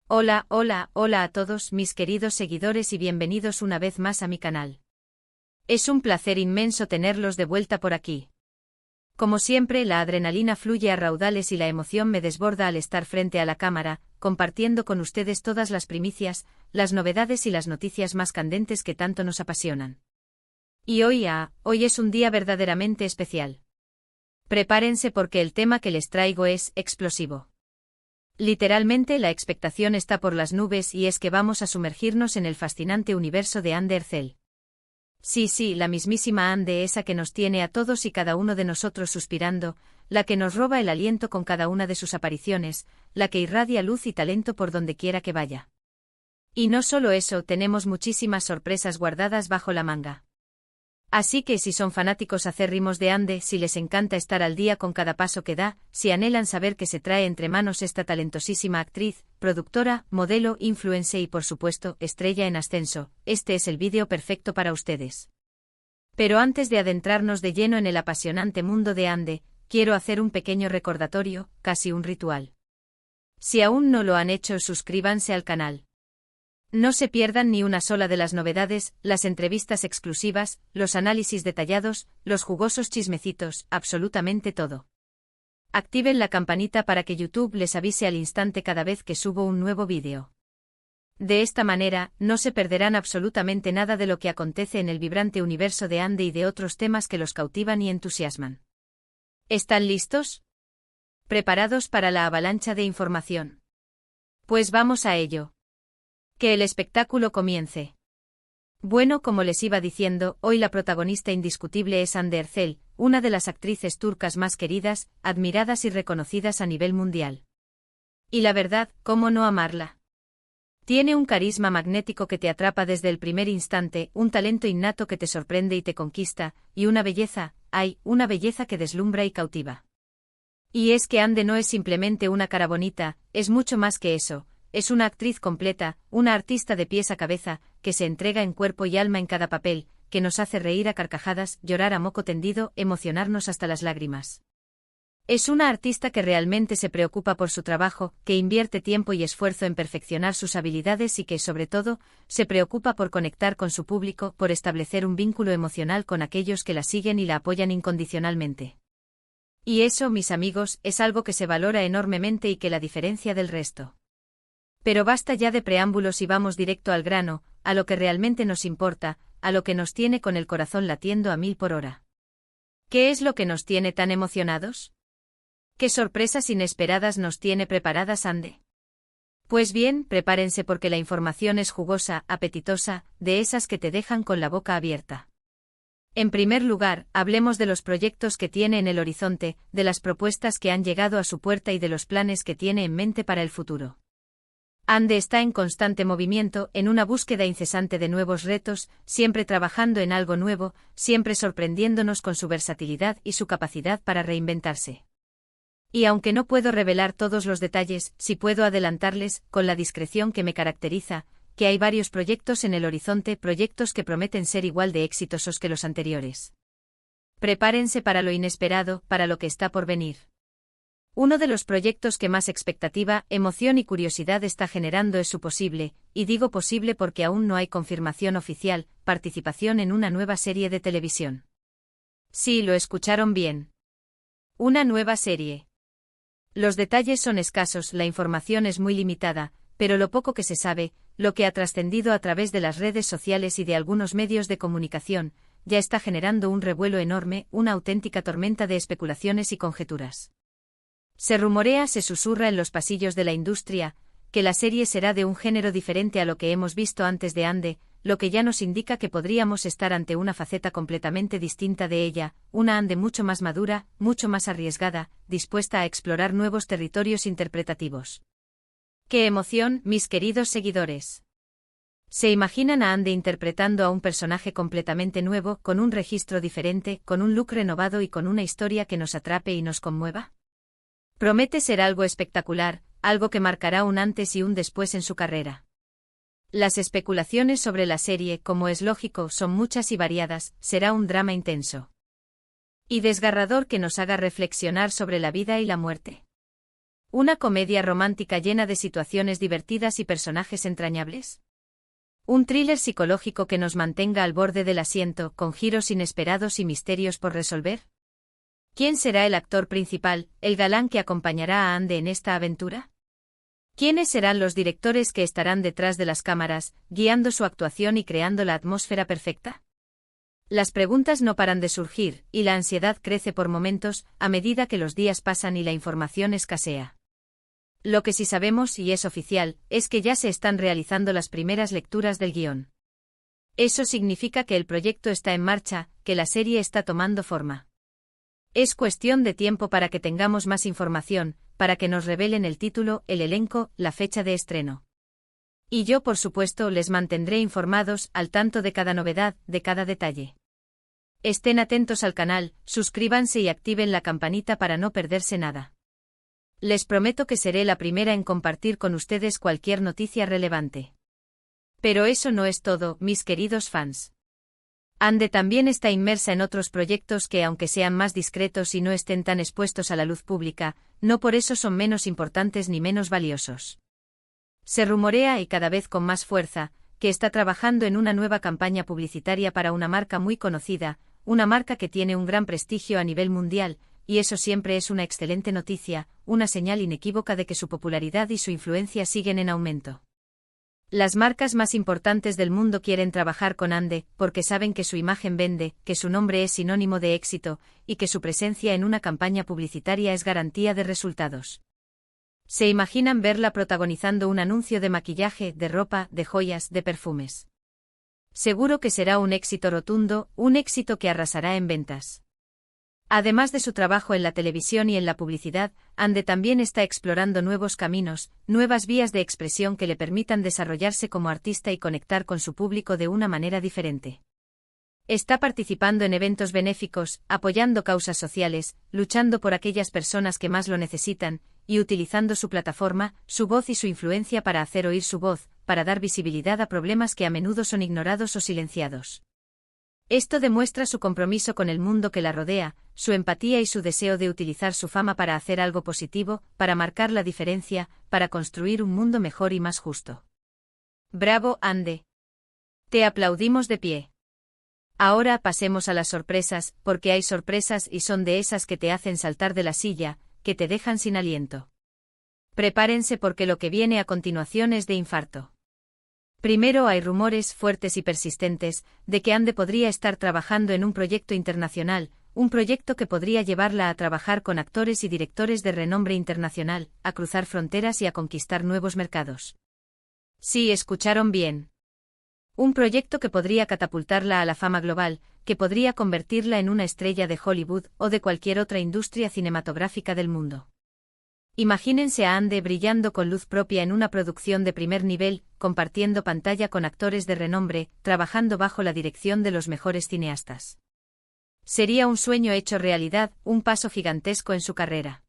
Hola, hola, hola a todos mis queridos seguidores y bienvenidos una vez más a mi canal. Es un placer inmenso tenerlos de vuelta por aquí. Como siempre, la adrenalina fluye a raudales y la emoción me desborda al estar frente a la cámara, compartiendo con ustedes todas las primicias, las novedades y las noticias más candentes que tanto nos apasionan. Y hoy es un día verdaderamente especial. Prepárense porque el tema que les traigo es explosivo. Literalmente la expectación está por las nubes y es que vamos a sumergirnos en el fascinante universo de Ande Ercel. Sí, la mismísima Ande, esa que nos tiene a todos y cada uno de nosotros suspirando, la que nos roba el aliento con cada una de sus apariciones, la que irradia luz y talento por donde quiera que vaya. Y no solo eso, tenemos muchísimas sorpresas guardadas bajo la manga. Así que si son fanáticos acérrimos de Ande, si les encanta estar al día con cada paso que da, si anhelan saber qué se trae entre manos esta talentosísima actriz, productora, modelo, influencer y por supuesto, estrella en ascenso, este es el vídeo perfecto para ustedes. Pero antes de adentrarnos de lleno en el apasionante mundo de Ande, quiero hacer un pequeño recordatorio, casi un ritual. Si aún no lo han hecho, suscríbanse al canal. No se pierdan ni una sola de las novedades, las entrevistas exclusivas, los análisis detallados, los jugosos chismecitos, absolutamente todo. Activen la campanita para que YouTube les avise al instante cada vez que subo un nuevo vídeo. De esta manera, no se perderán absolutamente nada de lo que acontece en el vibrante universo de Ande y de otros temas que los cautivan y entusiasman. ¿Están listos? ¿Preparados para la avalancha de información? Pues vamos a ello. Que el espectáculo comience. Bueno, como les iba diciendo, hoy la protagonista indiscutible es Ande Ercel, una de las actrices turcas más queridas, admiradas y reconocidas a nivel mundial. Y la verdad, ¿cómo no amarla? Tiene un carisma magnético que te atrapa desde el primer instante, un talento innato que te sorprende y te conquista, y una belleza, una belleza que deslumbra y cautiva. Y es que Ande no es simplemente una cara bonita, es mucho más que eso. Es una actriz completa, una artista de pies a cabeza, que se entrega en cuerpo y alma en cada papel, que nos hace reír a carcajadas, llorar a moco tendido, emocionarnos hasta las lágrimas. Es una artista que realmente se preocupa por su trabajo, que invierte tiempo y esfuerzo en perfeccionar sus habilidades y que, sobre todo, se preocupa por conectar con su público, por establecer un vínculo emocional con aquellos que la siguen y la apoyan incondicionalmente. Y eso, mis amigos, es algo que se valora enormemente y que la diferencia del resto. Pero basta ya de preámbulos y vamos directo al grano, a lo que realmente nos importa, a lo que nos tiene con el corazón latiendo a 1000 por hora. ¿Qué es lo que nos tiene tan emocionados? ¿Qué sorpresas inesperadas nos tiene preparadas Ande? Pues bien, prepárense porque la información es jugosa, apetitosa, de esas que te dejan con la boca abierta. En primer lugar, hablemos de los proyectos que tiene en el horizonte, de las propuestas que han llegado a su puerta y de los planes que tiene en mente para el futuro. Ande está en constante movimiento, en una búsqueda incesante de nuevos retos, siempre trabajando en algo nuevo, siempre sorprendiéndonos con su versatilidad y su capacidad para reinventarse. Y aunque no puedo revelar todos los detalles, sí puedo adelantarles, con la discreción que me caracteriza, que hay varios proyectos en el horizonte, proyectos que prometen ser igual de exitosos que los anteriores. Prepárense para lo inesperado, para lo que está por venir. Uno de los proyectos que más expectativa, emoción y curiosidad está generando es su posible, y digo posible porque aún no hay confirmación oficial, participación en una nueva serie de televisión. Sí, lo escucharon bien. Una nueva serie. Los detalles son escasos, la información es muy limitada, pero lo poco que se sabe, lo que ha trascendido a través de las redes sociales y de algunos medios de comunicación, ya está generando un revuelo enorme, una auténtica tormenta de especulaciones y conjeturas. Se rumorea, se susurra en los pasillos de la industria, que la serie será de un género diferente a lo que hemos visto antes de Ande, lo que ya nos indica que podríamos estar ante una faceta completamente distinta de ella, una Ande mucho más madura, mucho más arriesgada, dispuesta a explorar nuevos territorios interpretativos. ¡Qué emoción, mis queridos seguidores! ¿Se imaginan a Ande interpretando a un personaje completamente nuevo, con un registro diferente, con un look renovado y con una historia que nos atrape y nos conmueva? Promete ser algo espectacular, algo que marcará un antes y un después en su carrera. Las especulaciones sobre la serie, como es lógico, son muchas y variadas, será un drama intenso y desgarrador que nos haga reflexionar sobre la vida y la muerte. ¿Una comedia romántica llena de situaciones divertidas y personajes entrañables? ¿Un thriller psicológico que nos mantenga al borde del asiento, con giros inesperados y misterios por resolver? ¿Quién será el actor principal, el galán que acompañará a Ande en esta aventura? ¿Quiénes serán los directores que estarán detrás de las cámaras, guiando su actuación y creando la atmósfera perfecta? Las preguntas no paran de surgir, y la ansiedad crece por momentos, a medida que los días pasan y la información escasea. Lo que sí sabemos, y es oficial, es que ya se están realizando las primeras lecturas del guión. Eso significa que el proyecto está en marcha, que la serie está tomando forma. Es cuestión de tiempo para que tengamos más información, para que nos revelen el título, el elenco, la fecha de estreno. Y yo, por supuesto, les mantendré informados, al tanto de cada novedad, de cada detalle. Estén atentos al canal, suscríbanse y activen la campanita para no perderse nada. Les prometo que seré la primera en compartir con ustedes cualquier noticia relevante. Pero eso no es todo, mis queridos fans. Ande también está inmersa en otros proyectos que, aunque sean más discretos y no estén tan expuestos a la luz pública, no por eso son menos importantes ni menos valiosos. Se rumorea, y cada vez con más fuerza, que está trabajando en una nueva campaña publicitaria para una marca muy conocida, una marca que tiene un gran prestigio a nivel mundial, y eso siempre es una excelente noticia, una señal inequívoca de que su popularidad y su influencia siguen en aumento. Las marcas más importantes del mundo quieren trabajar con Ande, porque saben que su imagen vende, que su nombre es sinónimo de éxito, y que su presencia en una campaña publicitaria es garantía de resultados. Se imaginan verla protagonizando un anuncio de maquillaje, de ropa, de joyas, de perfumes. Seguro que será un éxito rotundo, un éxito que arrasará en ventas. Además de su trabajo en la televisión y en la publicidad, Ande también está explorando nuevos caminos, nuevas vías de expresión que le permitan desarrollarse como artista y conectar con su público de una manera diferente. Está participando en eventos benéficos, apoyando causas sociales, luchando por aquellas personas que más lo necesitan, y utilizando su plataforma, su voz y su influencia para hacer oír su voz, para dar visibilidad a problemas que a menudo son ignorados o silenciados. Esto demuestra su compromiso con el mundo que la rodea, su empatía y su deseo de utilizar su fama para hacer algo positivo, para marcar la diferencia, para construir un mundo mejor y más justo. ¡Bravo, Ande! Te aplaudimos de pie. Ahora pasemos a las sorpresas, porque hay sorpresas y son de esas que te hacen saltar de la silla, que te dejan sin aliento. Prepárense porque lo que viene a continuación es de infarto. Primero, hay rumores fuertes y persistentes de que Ande podría estar trabajando en un proyecto internacional, un proyecto que podría llevarla a trabajar con actores y directores de renombre internacional, a cruzar fronteras y a conquistar nuevos mercados. Sí, escucharon bien. Un proyecto que podría catapultarla a la fama global, que podría convertirla en una estrella de Hollywood o de cualquier otra industria cinematográfica del mundo. Imagínense a Ande brillando con luz propia en una producción de primer nivel, compartiendo pantalla con actores de renombre, trabajando bajo la dirección de los mejores cineastas. Sería un sueño hecho realidad, un paso gigantesco en su carrera.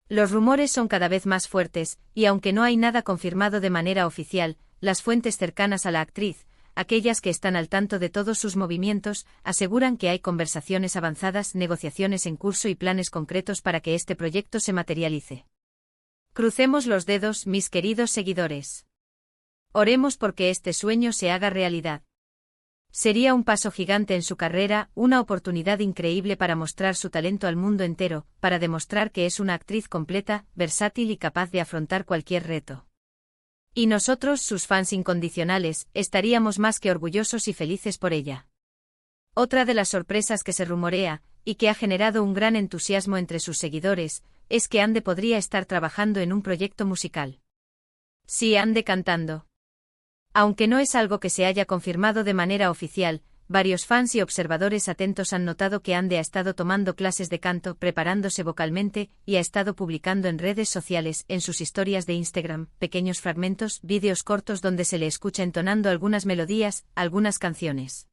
Los rumores son cada vez más fuertes, y aunque no hay nada confirmado de manera oficial, las fuentes cercanas a la actriz, aquellas que están al tanto de todos sus movimientos, aseguran que hay conversaciones avanzadas, negociaciones en curso y planes concretos para que este proyecto se materialice. Crucemos los dedos, mis queridos seguidores. Oremos porque este sueño se haga realidad. Sería un paso gigante en su carrera, una oportunidad increíble para mostrar su talento al mundo entero, para demostrar que es una actriz completa, versátil y capaz de afrontar cualquier reto. Y nosotros, sus fans incondicionales, estaríamos más que orgullosos y felices por ella. Otra de las sorpresas que se rumorea, y que ha generado un gran entusiasmo entre sus seguidores, es que Ande podría estar trabajando en un proyecto musical. Sí, Ande cantando. Aunque no es algo que se haya confirmado de manera oficial, varios fans y observadores atentos han notado que Ande ha estado tomando clases de canto, preparándose vocalmente, y ha estado publicando en redes sociales, en sus historias de Instagram, pequeños fragmentos, vídeos cortos donde se le escucha entonando algunas melodías, algunas canciones.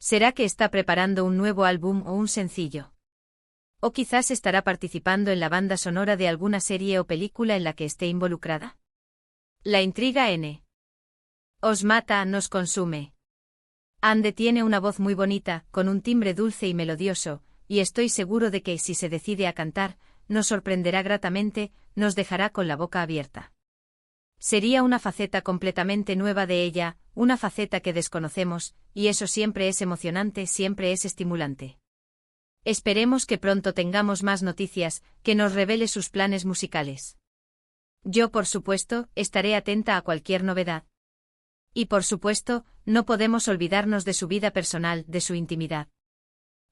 ¿Será que está preparando un nuevo álbum o un sencillo? ¿O quizás estará participando en la banda sonora de alguna serie o película en la que esté involucrada? La intriga os mata, nos consume. Ande tiene una voz muy bonita, con un timbre dulce y melodioso, y estoy seguro de que si se decide a cantar, nos sorprenderá gratamente, nos dejará con la boca abierta. Sería una faceta completamente nueva de ella, una faceta que desconocemos, y eso siempre es emocionante, siempre es estimulante. Esperemos que pronto tengamos más noticias, que nos revele sus planes musicales. Yo, por supuesto, estaré atenta a cualquier novedad. Y por supuesto, no podemos olvidarnos de su vida personal, de su intimidad.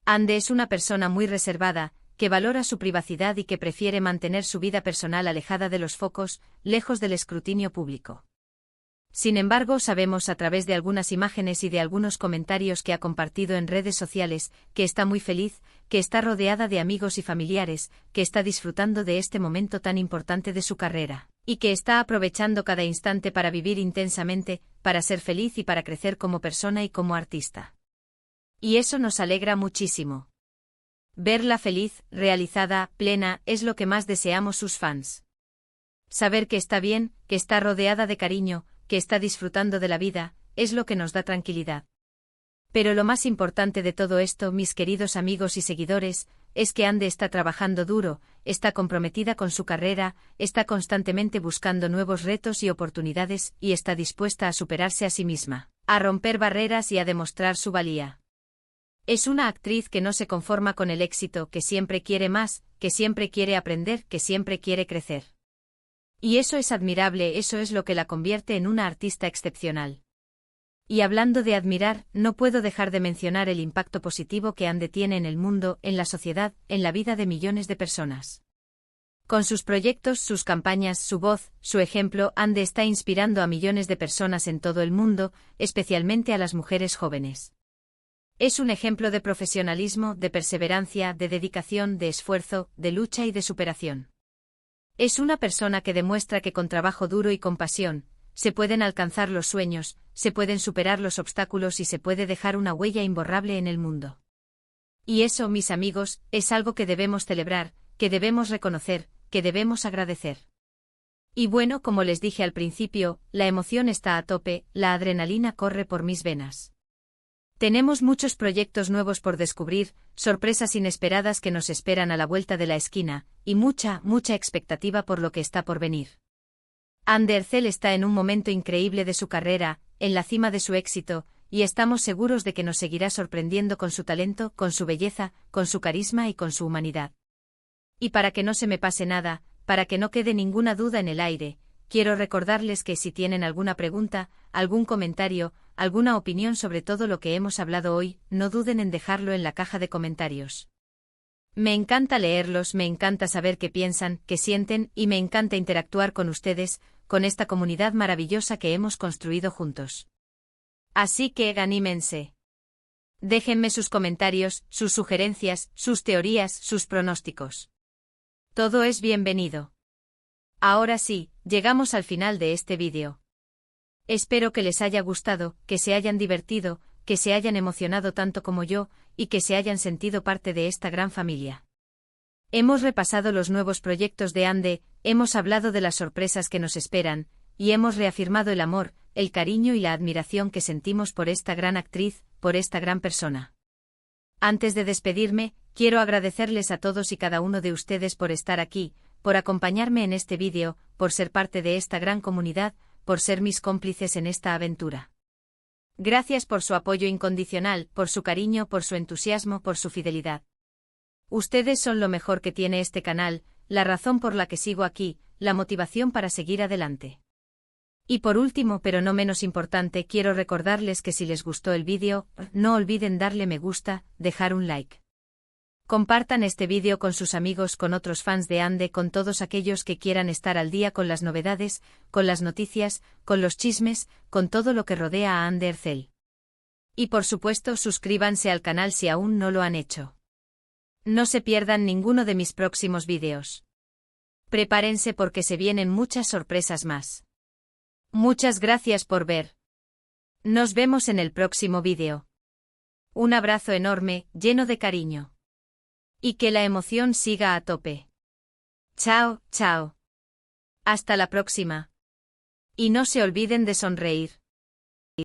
Ande es una persona muy reservada, que valora su privacidad y que prefiere mantener su vida personal alejada de los focos, lejos del escrutinio público. Sin embargo, sabemos a través de algunas imágenes y de algunos comentarios que ha compartido en redes sociales, que está muy feliz, que está rodeada de amigos y familiares, que está disfrutando de este momento tan importante de su carrera, y que está aprovechando cada instante para vivir intensamente, para ser feliz y para crecer como persona y como artista. Y eso nos alegra muchísimo. Verla feliz, realizada, plena, es lo que más deseamos sus fans. Saber que está bien, que está rodeada de cariño, que está disfrutando de la vida, es lo que nos da tranquilidad. Pero lo más importante de todo esto, mis queridos amigos y seguidores, es que Ande está trabajando duro, está comprometida con su carrera, está constantemente buscando nuevos retos y oportunidades y está dispuesta a superarse a sí misma, a romper barreras y a demostrar su valía. Es una actriz que no se conforma con el éxito, que siempre quiere más, que siempre quiere aprender, que siempre quiere crecer. Y eso es admirable, eso es lo que la convierte en una artista excepcional. Y hablando de admirar, no puedo dejar de mencionar el impacto positivo que Ande tiene en el mundo, en la sociedad, en la vida de millones de personas. Con sus proyectos, sus campañas, su voz, su ejemplo, Ande está inspirando a millones de personas en todo el mundo, especialmente a las mujeres jóvenes. Es un ejemplo de profesionalismo, de perseverancia, de dedicación, de esfuerzo, de lucha y de superación. Es una persona que demuestra que con trabajo duro y con pasión, se pueden alcanzar los sueños, se pueden superar los obstáculos y se puede dejar una huella imborrable en el mundo. Y eso, mis amigos, es algo que debemos celebrar, que debemos reconocer, que debemos agradecer. Y bueno, como les dije al principio, la emoción está a tope, la adrenalina corre por mis venas. Tenemos muchos proyectos nuevos por descubrir, sorpresas inesperadas que nos esperan a la vuelta de la esquina, y mucha expectativa por lo que está por venir. Ande Ercel está en un momento increíble de su carrera, en la cima de su éxito, y estamos seguros de que nos seguirá sorprendiendo con su talento, con su belleza, con su carisma y con su humanidad. Y para que no se me pase nada, para que no quede ninguna duda en el aire, quiero recordarles que si tienen alguna pregunta, algún comentario, alguna opinión sobre todo lo que hemos hablado hoy, no duden en dejarlo en la caja de comentarios. Me encanta leerlos, me encanta saber qué piensan, qué sienten, y me encanta interactuar con ustedes, con esta comunidad maravillosa que hemos construido juntos. Así que anímense. Déjenme sus comentarios, sus sugerencias, sus teorías, sus pronósticos. Todo es bienvenido. Ahora sí, llegamos al final de este vídeo. Espero que les haya gustado, que se hayan divertido, que se hayan emocionado tanto como yo, y que se hayan sentido parte de esta gran familia. Hemos repasado los nuevos proyectos de Ande, hemos hablado de las sorpresas que nos esperan, y hemos reafirmado el amor, el cariño y la admiración que sentimos por esta gran actriz, por esta gran persona. Antes de despedirme, quiero agradecerles a todos y cada uno de ustedes por estar aquí, por acompañarme en este vídeo, por ser parte de esta gran comunidad, por ser mis cómplices en esta aventura. Gracias por su apoyo incondicional, por su cariño, por su entusiasmo, por su fidelidad. Ustedes son lo mejor que tiene este canal, la razón por la que sigo aquí, la motivación para seguir adelante. Y por último, pero no menos importante, quiero recordarles que si les gustó el vídeo, no olviden darle me gusta, dejar un like. Compartan este vídeo con sus amigos, con otros fans de Ande, con todos aquellos que quieran estar al día con las novedades, con las noticias, con los chismes, con todo lo que rodea a Ande Ercel. Y por supuesto, suscríbanse al canal si aún no lo han hecho. No se pierdan ninguno de mis próximos vídeos. Prepárense porque se vienen muchas sorpresas más. Muchas gracias por ver. Nos vemos en el próximo vídeo. Un abrazo enorme, lleno de cariño. Y que la emoción siga a tope. Chao, chao. Hasta la próxima. Y no se olviden de sonreír.